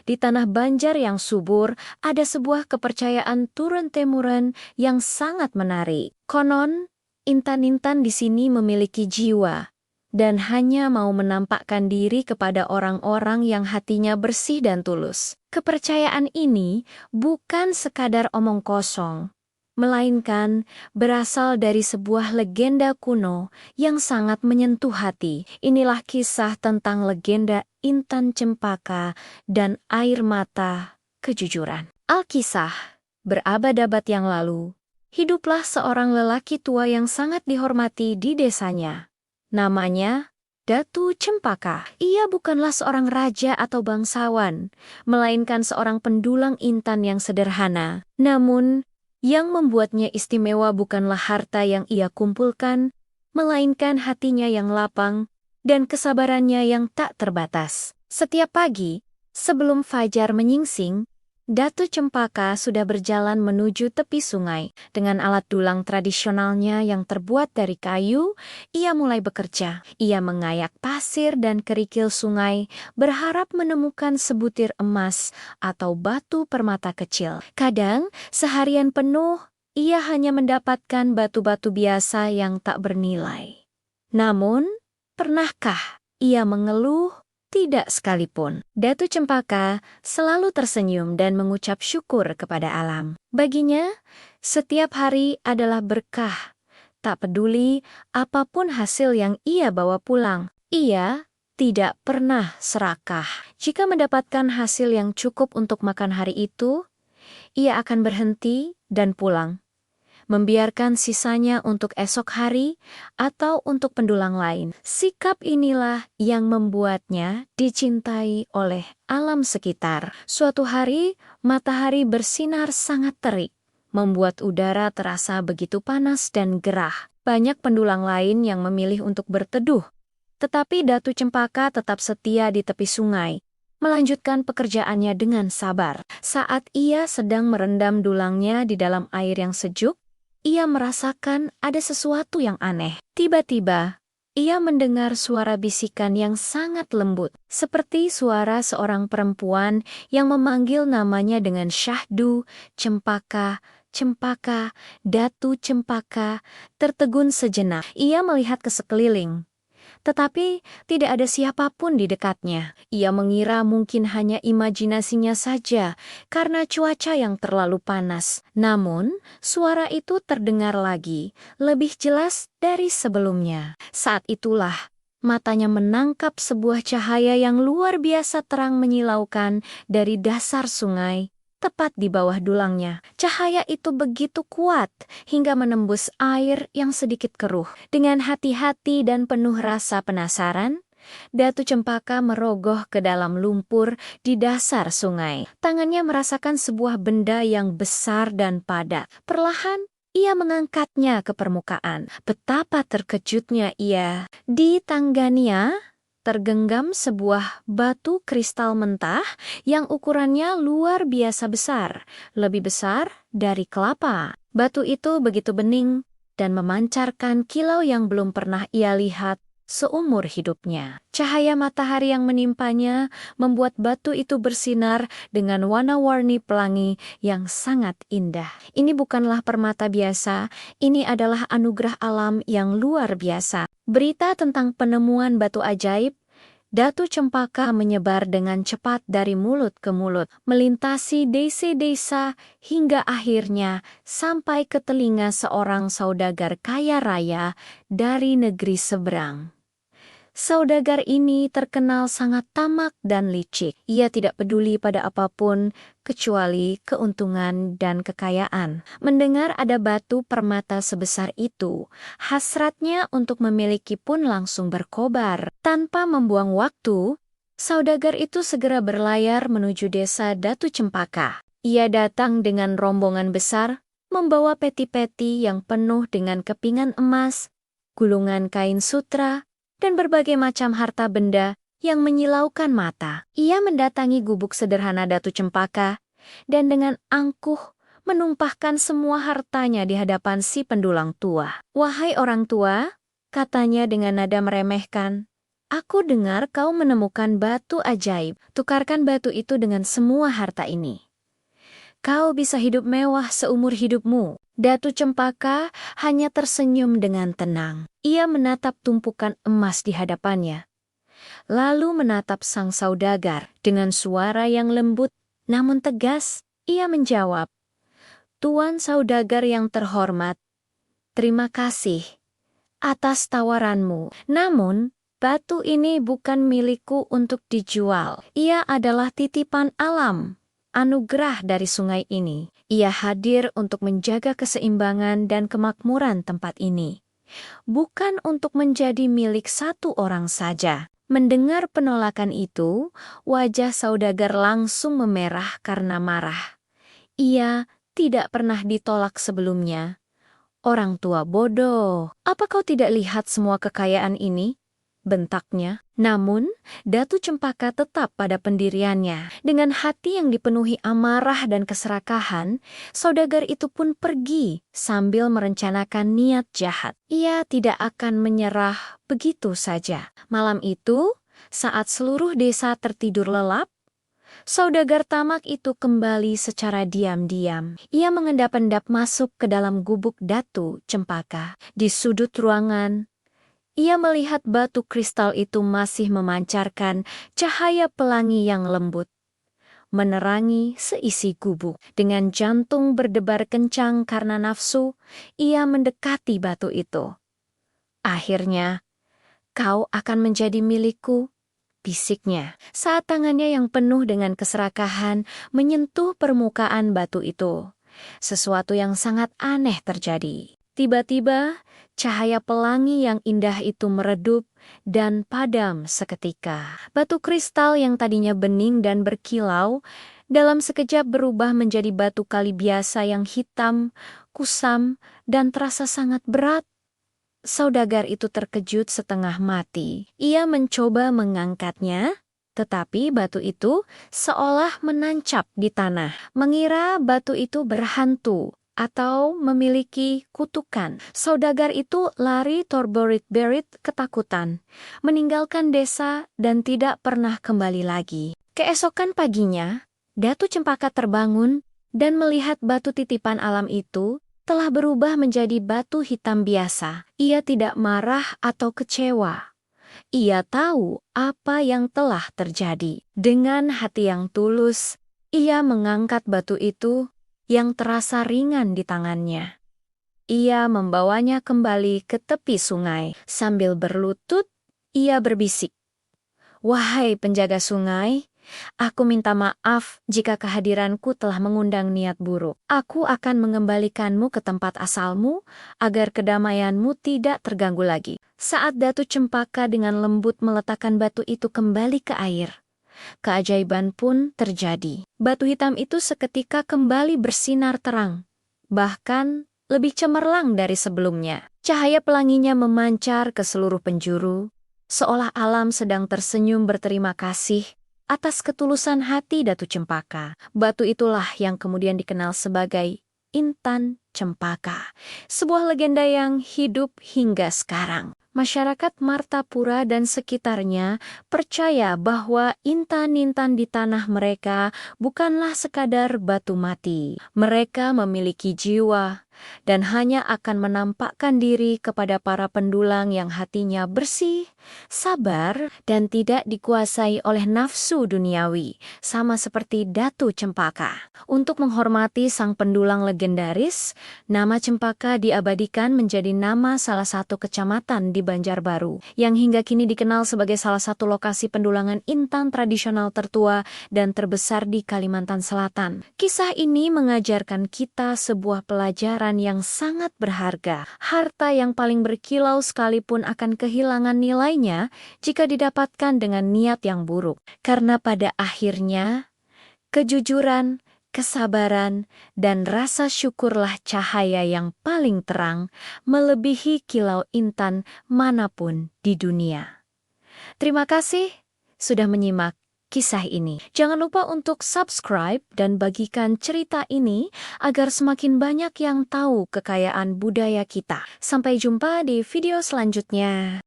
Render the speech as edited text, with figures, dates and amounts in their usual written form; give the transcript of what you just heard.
Di tanah Banjar yang subur, ada sebuah kepercayaan turun-temurun yang sangat menarik. Konon, intan-intan di sini memiliki jiwa dan hanya mau menampakkan diri kepada orang-orang yang hatinya bersih dan tulus. Kepercayaan ini bukan sekadar omong kosong, melainkan berasal dari sebuah legenda kuno yang sangat menyentuh hati. Inilah kisah tentang legenda Intan Cempaka dan air mata kejujuran. Alkisah, berabad-abad yang lalu, hiduplah seorang lelaki tua yang sangat dihormati di desanya. Namanya Datu Cempaka. Ia bukanlah seorang raja atau bangsawan, melainkan seorang pendulang intan yang sederhana. Namun, yang membuatnya istimewa bukanlah harta yang ia kumpulkan, melainkan hatinya yang lapang dan kesabarannya yang tak terbatas. Setiap pagi, sebelum fajar menyingsing, Datu Cempaka sudah berjalan menuju tepi sungai. Dengan alat dulang tradisionalnya yang terbuat dari kayu, ia mulai bekerja. Ia mengayak pasir dan kerikil sungai, berharap menemukan sebutir emas atau batu permata kecil. Kadang, seharian penuh, ia hanya mendapatkan batu-batu biasa yang tak bernilai. Namun, pernahkah ia mengeluh? Tidak sekalipun. Datu Cempaka selalu tersenyum dan mengucap syukur kepada alam. Baginya, setiap hari adalah berkah. Tak peduli apapun hasil yang ia bawa pulang. Ia tidak pernah serakah. Jika mendapatkan hasil yang cukup untuk makan hari itu, ia akan berhenti dan pulang, membiarkan sisanya untuk esok hari atau untuk pendulang lain. Sikap inilah yang membuatnya dicintai oleh alam sekitar. Suatu hari, matahari bersinar sangat terik, membuat udara terasa begitu panas dan gerah. Banyak pendulang lain yang memilih untuk berteduh, tetapi Datu Cempaka tetap setia di tepi sungai, melanjutkan pekerjaannya dengan sabar. Saat ia sedang merendam dulangnya di dalam air yang sejuk, ia merasakan ada sesuatu yang aneh. Tiba-tiba, ia mendengar suara bisikan yang sangat lembut, seperti suara seorang perempuan yang memanggil namanya dengan syahdu. Cempaka, Cempaka, Datu Cempaka. Tertegun sejenak, ia melihat ke sekeliling, tetapi tidak ada siapapun di dekatnya. Ia mengira mungkin hanya imajinasinya saja karena cuaca yang terlalu panas. Namun, suara itu terdengar lagi, lebih jelas dari sebelumnya. Saat itulah, matanya menangkap sebuah cahaya yang luar biasa terang menyilaukan dari dasar sungai, tepat di bawah dulangnya. Cahaya itu begitu kuat hingga menembus air yang sedikit keruh. Dengan hati-hati dan penuh rasa penasaran, Datu Cempaka merogoh ke dalam lumpur di dasar sungai. Tangannya merasakan sebuah benda yang besar dan padat. Perlahan, ia mengangkatnya ke permukaan. Betapa terkejutnya ia. Di tangannya tergenggam sebuah batu kristal mentah yang ukurannya luar biasa besar, lebih besar dari kelapa. Batu itu begitu bening dan memancarkan kilau yang belum pernah ia lihat seumur hidupnya. Cahaya matahari yang menimpanya membuat batu itu bersinar dengan warna-warni pelangi yang sangat indah. Ini bukanlah permata biasa, ini adalah anugerah alam yang luar biasa. Berita tentang penemuan batu ajaib Datu Cempaka menyebar dengan cepat dari mulut ke mulut, melintasi desa-desa hingga akhirnya sampai ke telinga seorang saudagar kaya raya dari negeri seberang. Saudagar ini terkenal sangat tamak dan licik. Ia tidak peduli pada apapun kecuali keuntungan dan kekayaan. Mendengar ada batu permata sebesar itu, hasratnya untuk memiliki pun langsung berkobar. Tanpa membuang waktu, saudagar itu segera berlayar menuju desa Datu Cempaka. Ia datang dengan rombongan besar, membawa peti-peti yang penuh dengan kepingan emas, gulungan kain sutra, dan berbagai macam harta benda yang menyilaukan mata. Ia mendatangi gubuk sederhana Datu Cempaka dan dengan angkuh menumpahkan semua hartanya di hadapan si pendulang tua. "Wahai orang tua," katanya dengan nada meremehkan, Aku dengar kau menemukan batu ajaib. Tukarkan batu itu dengan semua harta ini. Kau bisa hidup mewah seumur hidupmu." Datu Cempaka hanya tersenyum dengan tenang. Ia menatap tumpukan emas di hadapannya, lalu menatap sang saudagar dengan suara yang lembut namun tegas. Ia menjawab, "Tuan saudagar yang terhormat, terima kasih atas tawaranmu. Namun, batu ini bukan milikku untuk dijual. Ia adalah titipan alam, anugerah dari sungai ini. Ia hadir untuk menjaga keseimbangan dan kemakmuran tempat ini, bukan untuk menjadi milik satu orang saja." Mendengar penolakan itu, wajah saudagar langsung memerah karena marah. Ia tidak pernah ditolak sebelumnya. "Orang tua bodoh, apa kau tidak lihat semua kekayaan ini?" bentaknya. Namun, Datu Cempaka tetap pada pendiriannya. Dengan hati yang dipenuhi amarah dan keserakahan, saudagar itu pun pergi sambil merencanakan niat jahat. Ia tidak akan menyerah begitu saja. Malam itu, saat seluruh desa tertidur lelap, saudagar tamak itu kembali secara diam-diam. Ia mengendap-endap masuk ke dalam gubuk Datu Cempaka. Di sudut ruangan, ia melihat batu kristal itu masih memancarkan cahaya pelangi yang lembut, menerangi seisi gubuk. Dengan jantung berdebar kencang karena nafsu, ia mendekati batu itu. "Akhirnya, kau akan menjadi milikku," bisiknya, saat tangannya yang penuh dengan keserakahan menyentuh permukaan batu itu. Sesuatu yang sangat aneh terjadi. Tiba-tiba, cahaya pelangi yang indah itu meredup dan padam seketika. Batu kristal yang tadinya bening dan berkilau, dalam sekejap berubah menjadi batu kali biasa yang hitam, kusam, dan terasa sangat berat. Saudagar itu terkejut setengah mati. Ia mencoba mengangkatnya, tetapi batu itu seolah menancap di tanah. Mengira batu itu berhantu atau memiliki kutukan. Saudagar itu lari terberit-berit ketakutan, meninggalkan desa dan tidak pernah kembali lagi. Keesokan paginya, Datu Cempaka terbangun dan melihat batu titipan alam itu telah berubah menjadi batu hitam biasa. Ia tidak marah atau kecewa. Ia tahu apa yang telah terjadi. Dengan hati yang tulus, ia mengangkat batu itu yang terasa ringan di tangannya. Ia membawanya kembali ke tepi sungai. Sambil berlutut, ia berbisik, "Wahai penjaga sungai, aku minta maaf jika kehadiranku telah mengundang niat buruk. Aku akan mengembalikanmu ke tempat asalmu agar kedamaianmu tidak terganggu lagi." Saat Datu Cempaka dengan lembut meletakkan batu itu kembali ke air, keajaiban pun terjadi. Batu hitam itu seketika kembali bersinar terang, bahkan lebih cemerlang dari sebelumnya. Cahaya pelanginya memancar ke seluruh penjuru, seolah alam sedang tersenyum berterima kasih atas ketulusan hati Datu Cempaka. Batu itulah yang kemudian dikenal sebagai Intan Cempaka, sebuah legenda yang hidup hingga sekarang. Masyarakat Martapura dan sekitarnya percaya bahwa intan-intan di tanah mereka bukanlah sekadar batu mati. Mereka memiliki jiwa dan hanya akan menampakkan diri kepada para pendulang yang hatinya bersih, sabar, dan tidak dikuasai oleh nafsu duniawi, sama seperti Datu Cempaka. Untuk menghormati sang pendulang legendaris, nama Cempaka diabadikan menjadi nama salah satu kecamatan di Banjarbaru, yang hingga kini dikenal sebagai salah satu lokasi pendulangan intan tradisional tertua dan terbesar di Kalimantan Selatan. Kisah ini mengajarkan kita sebuah pelajaran yang sangat berharga. Harta yang paling berkilau sekalipun akan kehilangan nilainya jika didapatkan dengan niat yang buruk. Karena pada akhirnya, kejujuran, kesabaran, dan rasa syukurlah cahaya yang paling terang melebihi kilau intan manapun di dunia. Terima kasih sudah menyimak kisah ini. Jangan lupa untuk subscribe dan bagikan cerita ini agar semakin banyak yang tahu kekayaan budaya kita. Sampai jumpa di video selanjutnya.